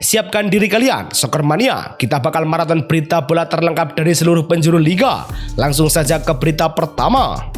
Siapkan diri kalian, Soccer Mania. Kita bakal maraton berita bola terlengkap dari seluruh penjuru liga. Langsung saja ke berita pertama.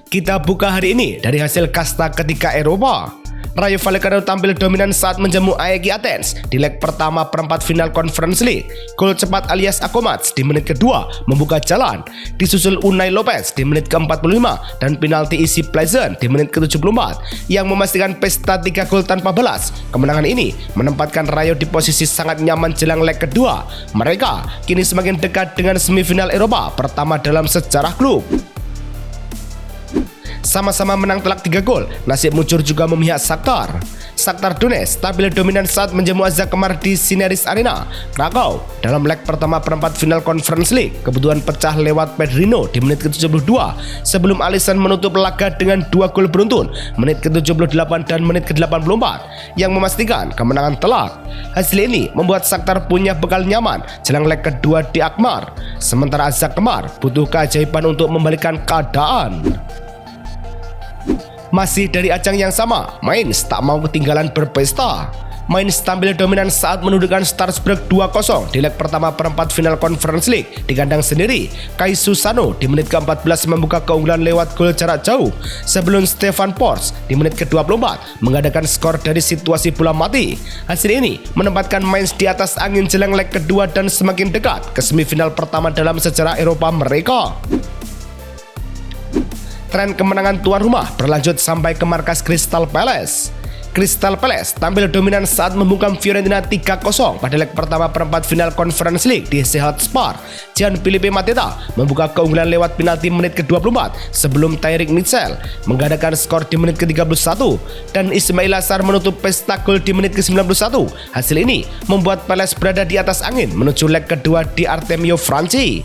Kita buka hari ini dari hasil kasta ketiga Eropa. Rayo Vallecano tampil dominan saat menjamu AEK Athens di leg pertama perempat final Conference League. Gol cepat alias Akomats di menit kedua membuka jalan, disusul Unai Lopez di menit ke-45 dan penalti isi Pleasant di menit ke-74 yang memastikan pesta 3 gol tanpa balas. Kemenangan ini menempatkan Rayo di posisi sangat nyaman jelang leg kedua. Mereka kini semakin dekat dengan semifinal Eropa pertama dalam sejarah klub. Sama-sama menang telak 3 gol, nasib Mucur juga memihak Shakhtar. Shakhtar Donetsk tampil dominan saat menjamu AZ Alkmaar di Sineris Arena, Krakow dalam leg pertama perempat final Conference League. Kebutuhan pecah lewat Pedrino di menit ke-72 sebelum Alisson menutup laga dengan 2 gol beruntun menit ke-78 dan menit ke-84 yang memastikan kemenangan telak. Hasil ini membuat Shakhtar punya bekal nyaman jelang leg kedua di Alkmaar, sementara AZ Alkmaar butuh keajaiban untuk membalikkan keadaan. Masih dari ajang yang sama, Mainz tak mau ketinggalan berpesta. Mainz tampil dominan saat menundukkan Strasbourg 2-0 di leg pertama perempat final Conference League di kandang sendiri. Kai Susano di menit ke-14 membuka keunggulan lewat gol jarak jauh sebelum Stefan Pors di menit ke-24 mengadakan skor dari situasi bola mati. Hasil ini menempatkan Mainz di atas angin jelang leg kedua dan semakin dekat ke semifinal pertama dalam sejarah Eropa mereka. Tren kemenangan tuan rumah berlanjut sampai ke markas Crystal Palace. Crystal Palace tampil dominan saat membungkam Fiorentina 3-0 pada leg pertama perempat final Conference League di Sehat-Spar. Gianfilippo Mateta membuka keunggulan lewat penalti menit ke-24 sebelum Tyrick Mitchell mengadakan skor di menit ke-31 dan Ismail Assar menutup pesta gol di menit ke-91. Hasil ini membuat Palace berada di atas angin menuju leg kedua di Artemio Franchi.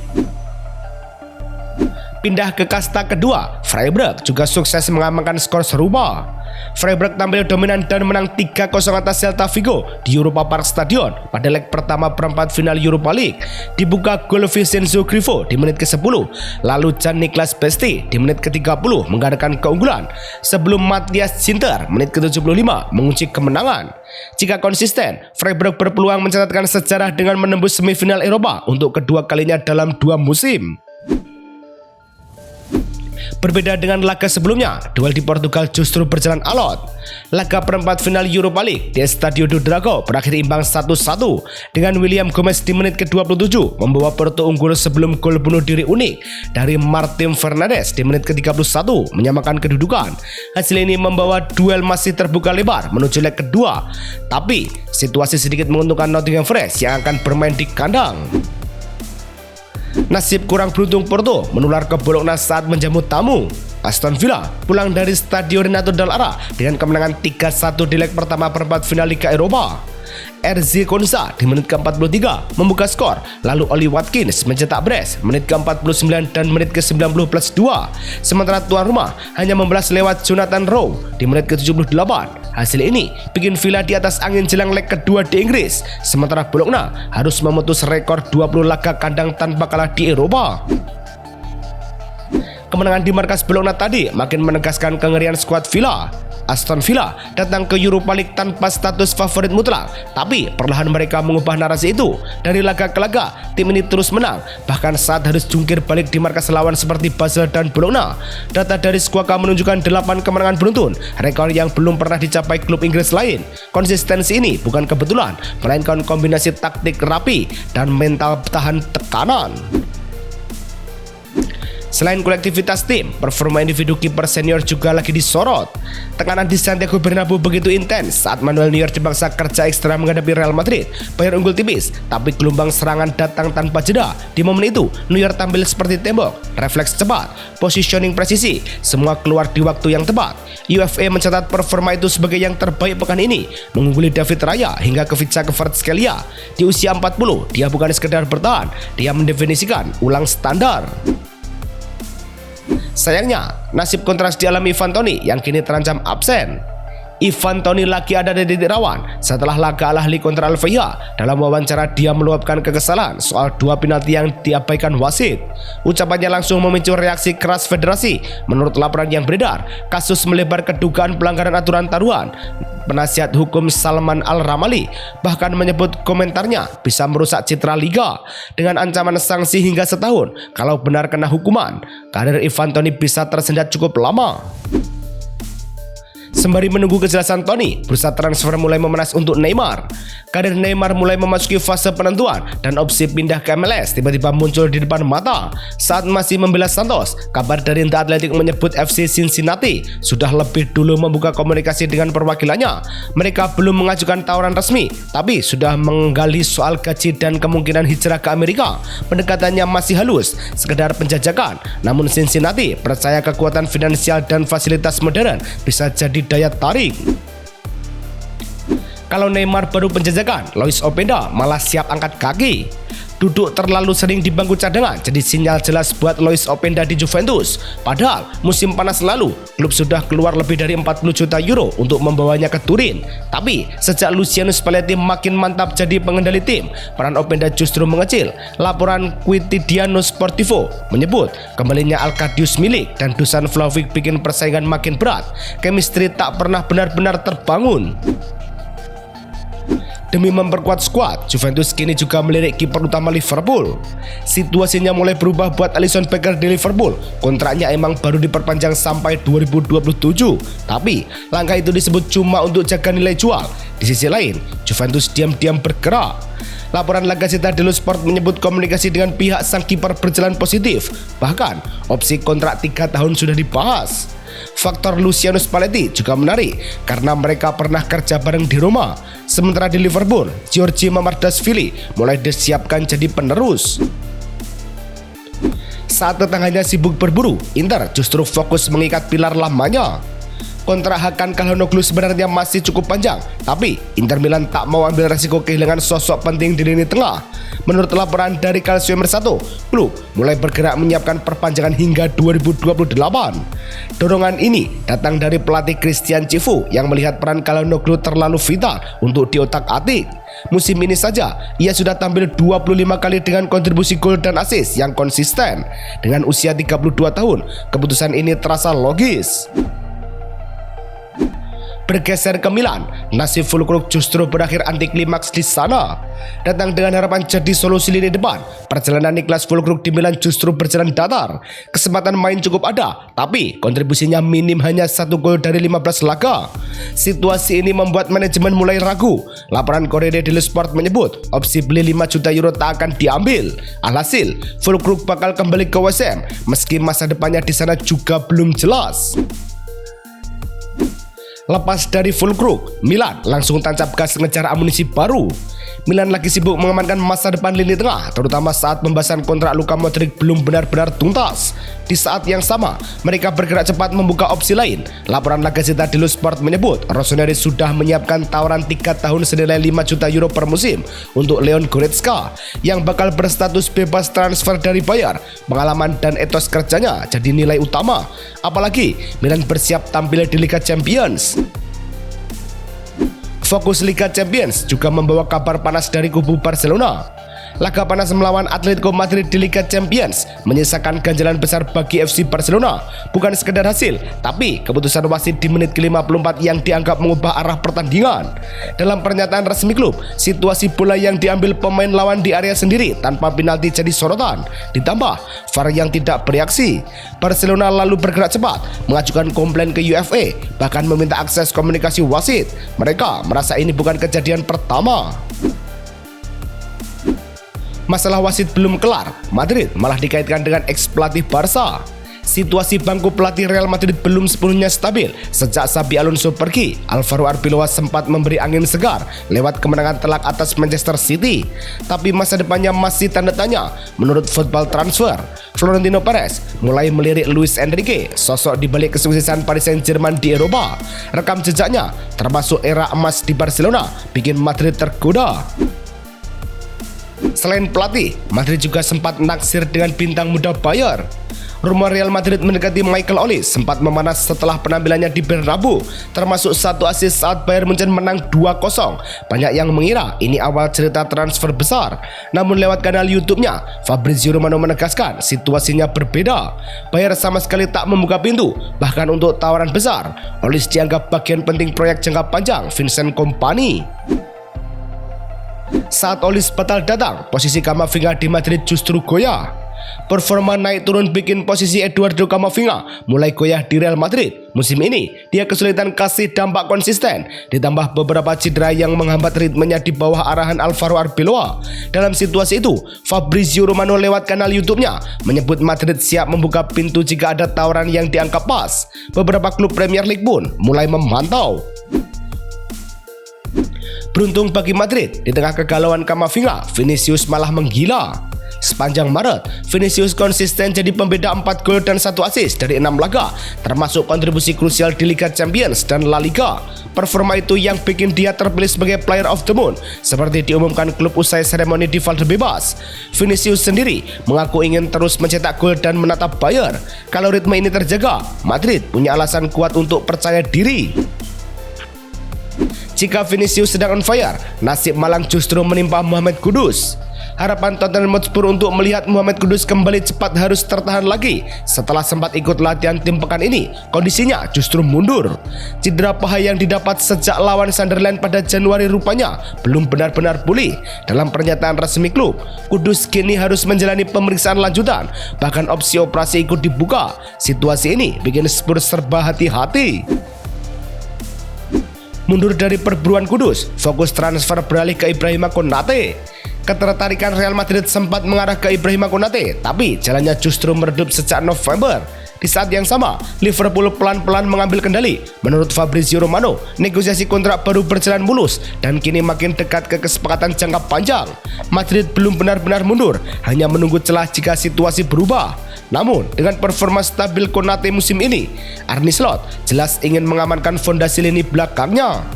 Pindah ke kasta kedua, Freiburg juga sukses mengamankan skor serupa. Freiburg tampil dominan dan menang 3-0 atas Celta Vigo di Europa Park Stadion pada leg pertama perempat final Europa League. Dibuka gol Vincenzo Grifo di menit ke-10, lalu Jan-Niklas Besti di menit ke-30 mengadakan keunggulan sebelum Matthias Ginter menit ke-75 mengunci kemenangan. Jika konsisten, Freiburg berpeluang mencatatkan sejarah dengan menembus semifinal Eropa untuk kedua kalinya dalam 2 musim. Berbeda dengan laga sebelumnya, duel di Portugal justru berjalan alot. Laga perempat final Europa League di Estadio do Dragão berakhir imbang 1-1 dengan William Gomez di menit ke-27 membawa Porto unggul sebelum gol bunuh diri unik dari Martin Fernandes di menit ke-31 menyamakan kedudukan. Hasil ini membawa duel masih terbuka lebar menuju leg kedua, tapi situasi sedikit menguntungkan Nottingham Forest yang akan bermain di kandang. Nasib kurang beruntung Porto menular ke Bologna saat menjamu tamu. Aston Villa pulang dari Stadio Renato Dall'Ara dengan kemenangan 3-1 di leg pertama perempat final Liga Eropa. RZ Konsa di menit ke-43 membuka skor, lalu Oli Watkins mencetak brace menit ke-49 dan menit ke-90+2. Sementara tuan rumah hanya membalas lewat Jonathan Rowe di menit ke-78. Hasil ini bikin Villa di atas angin jelang leg kedua di Inggris, sementara Bologna harus memutus rekor 20 laga kandang tanpa kalah di Eropa. Kemenangan di markas Bologna tadi makin menegaskan kengerian skuad Villa. Aston Villa datang ke Europa League tanpa status favorit mutlak, tapi perlahan mereka mengubah narasi itu. Dari laga ke laga, tim ini terus menang, bahkan saat harus jungkir balik di markas lawan seperti Basel dan Bologna. Data dari Squawka menunjukkan 8 kemenangan beruntun, rekor yang belum pernah dicapai klub Inggris lain. Konsistensi ini bukan kebetulan, melainkan kombinasi taktik rapi dan mental tahan tekanan. Selain kolektivitas tim, performa individu kiper senior juga lagi disorot. Tekanan di Santiago Bernabeu begitu intens saat Manuel Neuer dipaksa kerja ekstra menghadapi Real Madrid. Bayern unggul tipis, tapi gelombang serangan datang tanpa jeda. Di momen itu, Neuer tampil seperti tembok, refleks cepat, positioning presisi, semua keluar di waktu yang tepat. UEFA mencatat performa itu sebagai yang terbaik pekan ini, mengungguli David Raya hingga Kubica Kvaratskhelia. Di usia 40, dia bukan sekedar bertahan, dia mendefinisikan ulang standar. Sayangnya, nasib kontras dialami Ivan Toney yang kini terancam absen. Ivan Toney lagi ada di titik rawan setelah laga Al-Ahli kontra Al-Fayha. Dalam wawancara dia meluapkan kekesalan soal 2 penalti yang diabaikan wasit. Ucapannya langsung memicu reaksi keras federasi. Menurut laporan yang beredar, kasus melebar ke dugaan pelanggaran aturan taruhan. Penasihat hukum Salman Al-Ramali bahkan menyebut komentarnya bisa merusak citra liga dengan ancaman sanksi hingga setahun. Kalau benar kena hukuman, karir Ivan Toney bisa tersendat cukup lama. Sembari menunggu kejelasan Toney, bursa transfer mulai memanas untuk Neymar. Karir Neymar mulai memasuki fase penentuan dan opsi pindah ke MLS tiba-tiba muncul di depan mata. Saat masih membela Santos, kabar dari The Athletic menyebut FC Cincinnati sudah lebih dulu membuka komunikasi dengan perwakilannya. Mereka belum mengajukan tawaran resmi, tapi sudah menggali soal gaji dan kemungkinan hijrah ke Amerika. Pendekatannya masih halus, sekedar penjajakan. Namun Cincinnati percaya kekuatan finansial dan fasilitas modern bisa jadi daya tarik. Kalau Neymar baru penjajakan, Lois Openda malah siap angkat kaki. Duduk terlalu sering di bangku cadangan jadi sinyal jelas buat Lois Openda di Juventus. Padahal musim panas lalu, klub sudah keluar lebih dari 40 juta euro untuk membawanya ke Turin. Tapi sejak Luciano Spalletti makin mantap jadi pengendali tim, peran Openda justru mengecil. Laporan Quotidiano Sportivo menyebut kembalinya Arkadiusz Milik dan Dusan Vlahovic bikin persaingan makin berat. Chemistry tak pernah benar-benar terbangun. Demi memperkuat skuad, Juventus kini juga melirik kiper utama Liverpool. Situasinya mulai berubah buat Alisson Becker di Liverpool. Kontraknya emang baru diperpanjang sampai 2027, tapi langkah itu disebut cuma untuk jaga nilai jual. Di sisi lain, Juventus diam-diam bergerak. Laporan La Gazzetta dello Sport menyebut komunikasi dengan pihak sang kiper berjalan positif. Bahkan, opsi kontrak 3 tahun sudah dibahas. Faktor Luciano Spalletti juga menarik karena mereka pernah kerja bareng di Roma. Sementara di Liverpool, Giorgio Mamardashvili mulai disiapkan jadi penerus. Saat tetangganya sibuk berburu, Inter justru fokus mengikat pilar lamanya. Kontrak Hakan Calhanoglu sebenarnya masih cukup panjang, tapi Inter Milan tak mau ambil resiko kehilangan sosok penting di lini tengah. Menurut laporan dari Calciomer 1, klub mulai bergerak menyiapkan perpanjangan hingga 2028. Dorongan ini datang dari pelatih Christian Cifu yang melihat peran Calhanoglu terlalu vital untuk diotak-atik. Musim ini saja, ia sudah tampil 25 kali dengan kontribusi gol dan assist yang konsisten. Dengan usia 32 tahun, keputusan ini terasa logis. Bergeser ke Milan, nasib Fulkrug justru berakhir anti klimaks di sana. Datang dengan harapan jadi solusi lini depan, perjalanan Niklas Fulkrug di Milan justru berjalan datar. Kesempatan main cukup ada, tapi kontribusinya minim, hanya 1 gol dari 15 laga. Situasi ini membuat manajemen mulai ragu. Laporan Corriere dello Sport menyebut opsi beli 5 juta euro tak akan diambil. Alhasil, Fulkrug bakal kembali ke West Ham meski masa depannya di sana juga belum jelas. Lepas dari Fulkrug, Milan langsung tancap gas ngejar amunisi baru. Milan lagi sibuk mengamankan masa depan lini tengah, terutama saat pembahasan kontrak Luka Modric belum benar-benar tuntas. Di saat yang sama, mereka bergerak cepat membuka opsi lain. Laporan La Gazzetta dello Sport menyebut Rossoneri sudah menyiapkan tawaran 3 tahun senilai 5 juta euro per musim untuk Leon Goretzka yang bakal berstatus bebas transfer dari Bayer. Pengalaman dan etos kerjanya jadi nilai utama. Apalagi Milan bersiap tampil di Liga Champions. Fokus Liga Champions juga membawa kabar panas dari kubu Barcelona. Laga panas melawan Atletico Madrid di Liga Champions menyisakan ganjalan besar bagi FC Barcelona. Bukan sekedar hasil, tapi keputusan wasit di menit ke-54 yang dianggap mengubah arah pertandingan. Dalam pernyataan resmi klub, situasi bola yang diambil pemain lawan di area sendiri tanpa penalti jadi sorotan. Ditambah VAR yang tidak bereaksi. Barcelona lalu bergerak cepat, mengajukan komplain ke UEFA, bahkan meminta akses komunikasi wasit. Mereka merasa ini bukan kejadian pertama. Masalah wasit belum kelar, Madrid malah dikaitkan dengan ex-pelatih Barca. Situasi bangku pelatih Real Madrid belum sepenuhnya stabil. Sejak Xabi Alonso pergi, Alvaro Arbeloa sempat memberi angin segar lewat kemenangan telak atas Manchester City. Tapi masa depannya masih tanda tanya. Menurut Football Transfer, Florentino Perez mulai melirik Luis Enrique, sosok di balik kesuksesan Paris Saint-Germain di Eropa. Rekam jejaknya, termasuk era emas di Barcelona, bikin Madrid tergoda. Selain pelatih, Madrid juga sempat naksir dengan bintang muda Bayer. Rumor Real Madrid mendekati Michael Olise sempat memanas setelah penampilannya di Bernabeu, termasuk 1 assist saat Bayern Munchen menang 2-0. Banyak yang mengira ini awal cerita transfer besar. Namun lewat kanal YouTube-nya, Fabrizio Romano menegaskan situasinya berbeda. Bayern sama sekali tak membuka pintu, bahkan untuk tawaran besar. Olise dianggap bagian penting proyek jangka panjang Vincent Kompany. Saat Olise batal datang, posisi Camavinga di Madrid justru goyah. Performa naik turun bikin posisi Eduardo Camavinga mulai goyah di Real Madrid. Musim ini, dia kesulitan kasih dampak konsisten, ditambah beberapa cedera yang menghambat ritmenya di bawah arahan Alvaro Arbeloa. Dalam situasi itu, Fabrizio Romano lewat kanal YouTube-nya menyebut Madrid siap membuka pintu jika ada tawaran yang dianggap pas. Beberapa klub Premier League pun mulai memantau. Beruntung bagi Madrid, di tengah kegalauan Camavinga, Vinicius malah menggila. Sepanjang Maret, Vinicius konsisten jadi pembeda 4 gol dan 1 assist dari 6 laga, termasuk kontribusi krusial di Liga Champions dan La Liga. Performa itu yang bikin dia terpilih sebagai Player of the Month, seperti diumumkan klub usai seremoni di Valdebebas. Vinicius sendiri mengaku ingin terus mencetak gol dan menatap Bayern. Kalau ritme ini terjaga, Madrid punya alasan kuat untuk percaya diri. Jika Vinicius sedang on fire, nasib malang justru menimpa Mohamed Kudus. Harapan Tottenham Hotspur untuk melihat Mohamed Kudus kembali cepat harus tertahan lagi. Setelah sempat ikut latihan tim pekan ini, kondisinya justru mundur. Cedera paha yang didapat sejak lawan Sunderland pada Januari rupanya belum benar-benar pulih. Dalam pernyataan resmi klub, Kudus kini harus menjalani pemeriksaan lanjutan. Bahkan opsi operasi ikut dibuka. Situasi ini bikin Spurs serba hati-hati. Mundur dari perburuan Kudus, fokus transfer beralih ke Ibrahima Konate. Ketertarikan Real Madrid sempat mengarah ke Ibrahima Konate, tapi jalannya justru meredup sejak November. Di saat yang sama, Liverpool pelan-pelan mengambil kendali. Menurut Fabrizio Romano, negosiasi kontrak baru berjalan mulus dan kini makin dekat ke kesepakatan jangka panjang. Madrid belum benar-benar mundur, hanya menunggu celah jika situasi berubah. Namun, dengan performa stabil Konate musim ini, Arne Slot jelas ingin mengamankan fondasi lini belakangnya.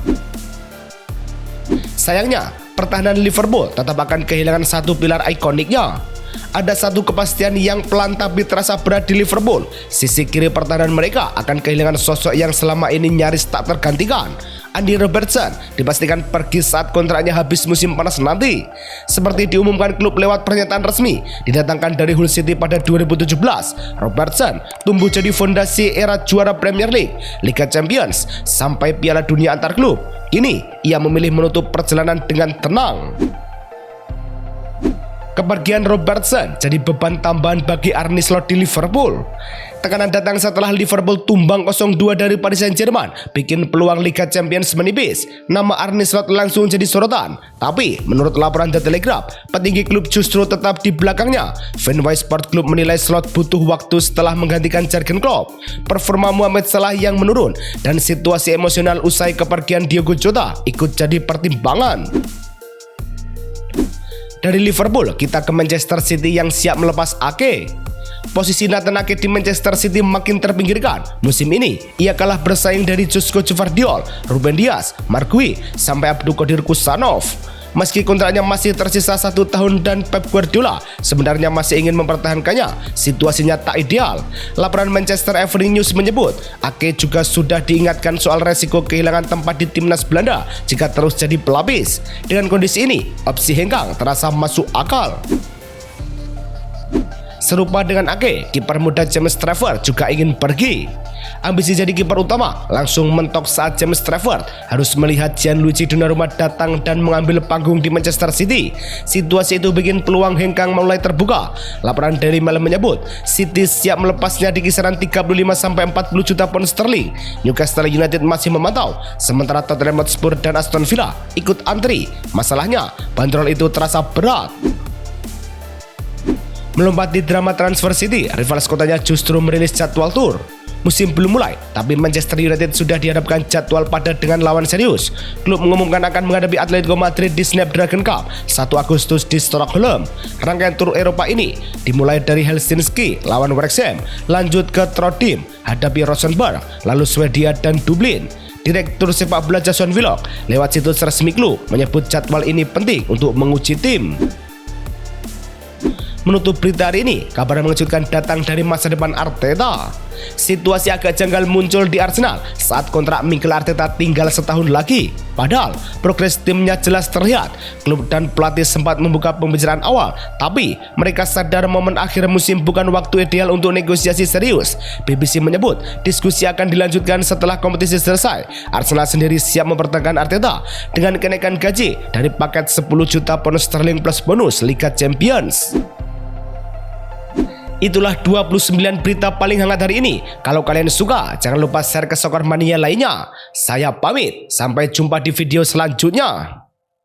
Sayangnya, pertahanan Liverpool tetap akan kehilangan satu pilar ikoniknya. Ada satu kepastian yang pelan tapi terasa berat di Liverpool. Sisi kiri pertahanan mereka akan kehilangan sosok yang selama ini nyaris tak tergantikan. Andy Robertson dipastikan pergi saat kontraknya habis musim panas nanti. Seperti diumumkan klub lewat pernyataan resmi, didatangkan dari Hull City pada 2017, Robertson tumbuh jadi fondasi era juara Premier League, Liga Champions, sampai Piala Dunia antar klub. Kini, ia memilih menutup perjalanan dengan tenang. Kepergian Robertson jadi beban tambahan bagi Arne Slot di Liverpool. Tekanan datang setelah Liverpool tumbang 0-2 dari Paris Saint-Germain, bikin peluang Liga Champions menipis. Nama Arne Slot langsung jadi sorotan. Tapi, menurut laporan The Telegraph, petinggi klub justru tetap di belakangnya. Fenway Sport Club menilai Slot butuh waktu setelah menggantikan Jurgen Klopp. Performa Mohamed Salah yang menurun dan situasi emosional usai kepergian Diogo Jota ikut jadi pertimbangan. Dari Liverpool, kita ke Manchester City yang siap melepas Ake. Posisi Nathan Ake di Manchester City makin terpinggirkan. Musim ini, ia kalah bersaing dari Josko Gvardiol, Ruben Dias, Mark Gui, sampai Abdulkadir Kusanov. Meski kontraknya masih tersisa 1 tahun dan Pep Guardiola sebenarnya masih ingin mempertahankannya, situasinya tak ideal. Laporan Manchester Evening News menyebut, Ake juga sudah diingatkan soal resiko kehilangan tempat di timnas Belanda jika terus jadi pelapis. Dengan kondisi ini, opsi hengkang terasa masuk akal. Serupa dengan Ake, kiper muda James Trafford juga ingin pergi. Ambisi jadi kiper utama langsung mentok saat James Trafford harus melihat Gianluigi Donnarumma datang dan mengambil panggung di Manchester City. Situasi itu bikin peluang hengkang mulai terbuka. Laporan Daily Mail menyebut City siap melepasnya di kisaran 35-40 juta pound sterling. Newcastle United masih memantau, sementara Tottenham Hotspur dan Aston Villa ikut antri. Masalahnya, bandrol itu terasa berat. Melompat di drama transfer City, rival kotanya justru merilis jadwal tur. Musim belum mulai, tapi Manchester United sudah dihadapkan jadwal padat dengan lawan serius. Klub mengumumkan akan menghadapi Atletico Madrid di Snapdragon Cup 1 Agustus di Stockholm. Rangkaian tur Eropa ini dimulai dari Helsinki lawan Wrexham, lanjut ke Trondheim hadapi Rosenborg, lalu Swedia dan Dublin. Direktur sepak bola Jason Willock lewat situs resmi klub menyebut jadwal ini penting untuk menguji tim. Menutup berita hari ini, kabar yang mengejutkan datang dari masa depan Arteta. Situasi agak janggal muncul di Arsenal saat kontrak Mikel Arteta tinggal setahun lagi. Padahal progres timnya jelas terlihat. Klub dan pelatih sempat membuka pembicaraan awal, tapi mereka sadar momen akhir musim bukan waktu ideal untuk negosiasi serius. BBC menyebut diskusi akan dilanjutkan setelah kompetisi selesai. Arsenal sendiri siap mempertahankan Arteta dengan kenaikan gaji dari paket 10 juta pound sterling plus bonus Liga Champions. Itulah 29 berita paling hangat hari ini. Kalau kalian suka, jangan lupa share ke Soccer Mania lainnya. Saya pamit, sampai jumpa di video selanjutnya.